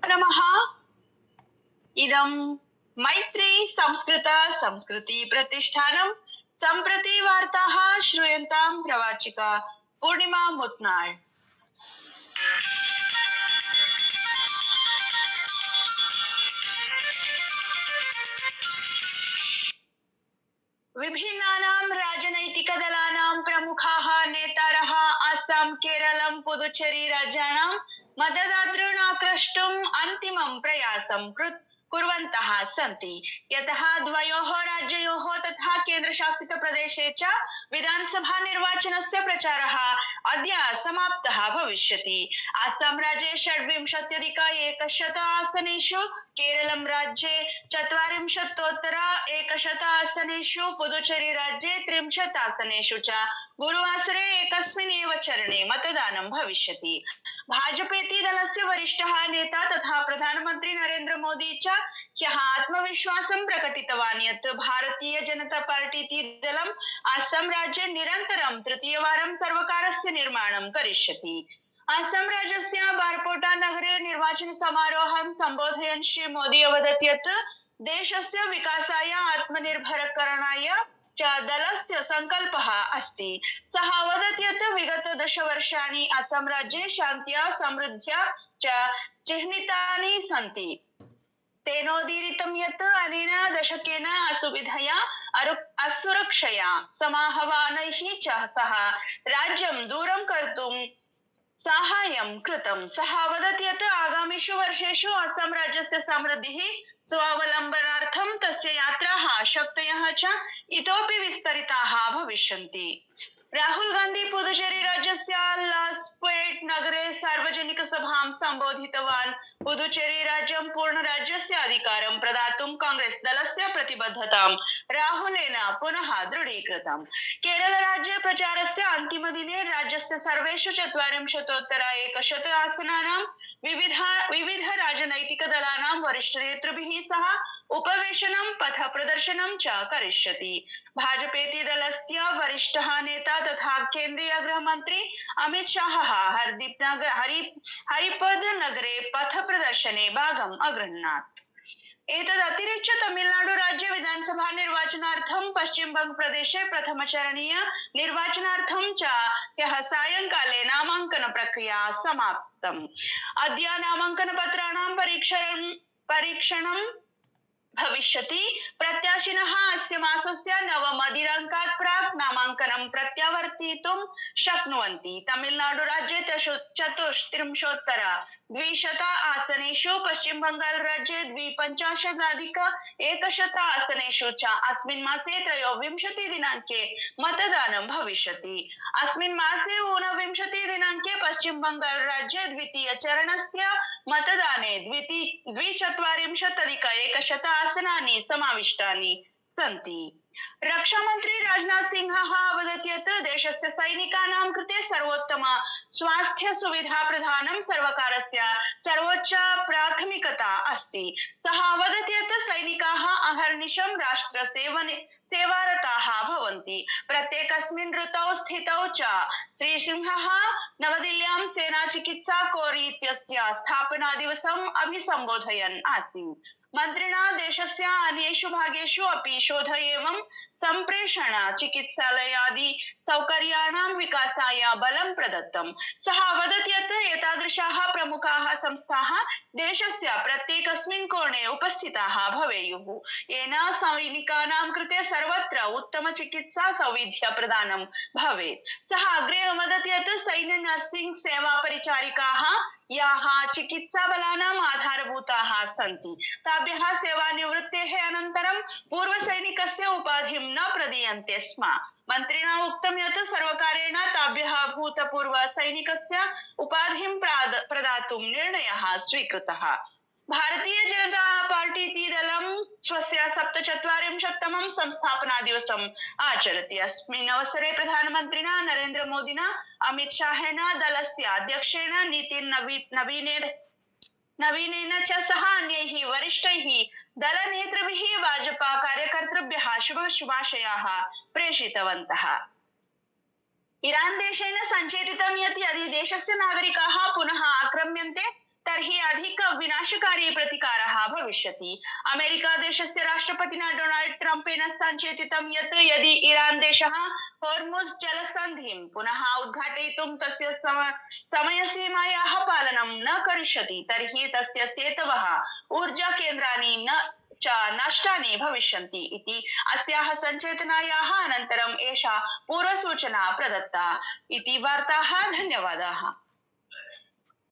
नमः। इदं मैत्री संस्कृत संस्कृति प्रतिष्ठानं सम्प्रति वार्ताः श्रूयन्तां प्रवाचिका पूर्णिमा मुत्नाळ्। विभिन्नानां राजनैतिकदलानां प्रमुखाः नेतारः अस्सां, केरलं, पुदुचेरी राज्याणां मतदातॄन् आक्रष्टुम् अन्तिमं प्रयासं कुर्वन्तः सन्ति, यतः द्वयोः राज्ययोः तथा केन्द्रशासितप्रदेशे च विधानसभा निर्वाचनस्य प्रचारः अद्य समाप्तः भविष्यति। अस्सां राज्ये 26,100 आसनेषु, केरलं राज्ये 40,100 आसनेषु, पुदुचेरी राज्ये 30 आसनेषु च गुरुवासरे एकस्मिन् एव चरणे मतदानं भविष्यति। भाजपेति दलस्य वरिष्ठः नेता तथा प्रधानमन्त्री नरेन्द्र मोदी च ह्यः आत्मविश्वासं प्रकटितवान् यत् भारतीय जनता पार्टीति दलम् अस्सां राज्ये निरन्तरं तृतीयवारं सर्वकारस्य निर्माणं करिष्यति। अस्सां राज्यस्य बारपेटा नगरे निर्वाचन समारोहं सम्बोधयन् श्री मोदी अवदत् यत् देशस्य विकासाय आत्मनिर्भरकरणाय च दलस्य संकल्पः अस्ति। सः अवदत् यत् विगत 10 वर्षाणि अस्सां राज्ये शान्त्या समृद्ध्या च चिह्नितानि सन्ति। तेनोदीरितं यत् अनेन दशकेन असुविधया असुरक्षया समाहवानैः च सह राज्यं दूरं कर्तुं साहाय्यं कृतम्। सः अवदत् यत् आगामिषु वर्षेषु अस्सां राज्यस्य समृद्धिः स्वावलम्बनार्थं तस्य यात्राः शक्तयः च इतोपि विस्तरिताः भविष्यन्ति। राहुल गांधी पुदुचेरी राज्यस्य लास्पेट नगरे सार्वजनिक सभां सम्बोधितवान्। पुदुचेरी राज्यं पूर्णराज्यस्य अधिकारं प्रदातुं कांग्रेस दलस्य प्रतिबद्धतां राहुलेन पुनः दृढीकृतम्। केरल राज्ये प्रचारस्य अन्तिमदिने राज्यस्य सर्वेषु 40,100 आसनानां विविध राजनैतिकदलानां वरिष्ठनेतृभिः सह उपवेशनं पथप्रदर्शनं च करिष्यति। भाजपेति दलस्य वरिष्ठः नेता तथा केन्द्रीय गृहमन्त्री अमित शाहः हरिपद नगरे पथप्रदर्शने भागम् अगृह्णात्। एतदतिरिच्य तमिलनाडु राज्य विधानसभा निर्वाचनार्थं पश्चिमबंग प्रदेशे प्रथमचरणीय निर्वाचनार्थं च ह्यः सायंकाले नामाङ्कन प्रक्रिया समाप्तम्। अद्य नामाङ्कनपत्राणां परीक्षणं भविष्यति। प्रत्याशिनः अस्य मासस्य 9 दिनाङ्कात् प्राक् नामाङ्कनं प्रत्यावर्तितुं शक्नुवन्ति। तमिलनाडु राज्ये 34,200 आसनेषु, पश्चिम बंगाल राज्ये 52,100 आसनेषु च अस्मिन् मासे 23 दिनाङ्के मतदानं भविष्यति। अस्मिन् मासे 29 दिनाङ्के पश्चिम बंगाल राज्ये द्वितीयचरणस्य मतदाने 2,40,100 आसनानि समाविष्टानि सन्ति। रक्षामन्त्री राजनाथ सिंहः अवदत् यत् देशस्य सैनिकानां कृते सर्वोत्तम स्वास्थ्य सुविधा प्रदानं सर्वकारस्य सर्वोच्च प्राथमिकता अस्ति। सः अवदत् यत् सैनिकाः अहर्निशं राष्ट्रसेवारताः भवन्ति। प्रत्येकस्मिन् ऋतौ स्थितौ च श्रीसिंहः नवदिल्ल्यां सेना चिकित्सा कोर इत्यस्य स्थापनादिवसम् अभिसम्बोधयन् आसीत्। मन्त्रिणा देशस्य अन्येषु भागेषु अपि शोध एवं सम्प्रेषण चिकित्सालयादि सौकर्याणां विकासाय बलं प्रदत्तम्। सः अवदत् यत् एतादृशाः प्रमुखाः संस्थाः देशस्य प्रत्येकस्मिन् कोणे उपस्थिताः भवेयुः, येन सैनिकानां कृते सर्वत्र उत्तम चिकित्सा सौविध्य प्रदानं भवेत्। सः अग्रे अवदत् यत् सैन्य नर्सिंग सेवा परिचारिकाः याः चिकित्साबलानाम् आधारभूताः सन्ति ताभ्यः सेवानिवृत्तेः अनन्तरं पूर्वसैनिकस्य उपाधिं न प्रदीयन्ते स्म। मन्त्रिणा उक्तं यत् सर्वकारेण ताभ्यः भूतपूर्वसैनिकस्य उपाधिं प्रदातुं निर्णयः स्वीकृतः। भारतीय जनता पार्टीति दलं स्वस्य 47तमं संस्थापनादिवसम् आचरति। अस्मिन् अवसरे प्रधानमन्त्रिणा नरेन्द्र मोदिना, अमित शाहेन, दलस्य अध्यक्षेण नितिन नवीनेन च सह अन्यैः वरिष्ठैः दलनेतृभिः भाजपा कार्यकर्तृभ्यः शुभाशयाः प्रेषितवन्तः। ईरान देशेन सञ्चेतितं यत् यदि देशस्य नागरिकाः पुनः आक्रम्यन्ते तर्हि अधिक विनाशकारी प्रतिकारः भविष्यति। अमेरिकादेशस्य राष्ट्रपतिना डोनाल्ड ट्रम्पेन सञ्चेतितं यत् यदि ईरान् देशः होर्मुज़् जलसन्धिं पुनः उद्घाटयितुं तस्य समयसीमायाः पालनं न करिष्यति तर्हि तस्य सेतवः ऊर्जाकेन्द्राणि च नष्टानि भविष्यन्ति इति अस्याः सञ्चेतनायाः अनन्तरम् एषा पूर्वसूचना प्रदत्ता इति वार्ताः। धन्यवादाः।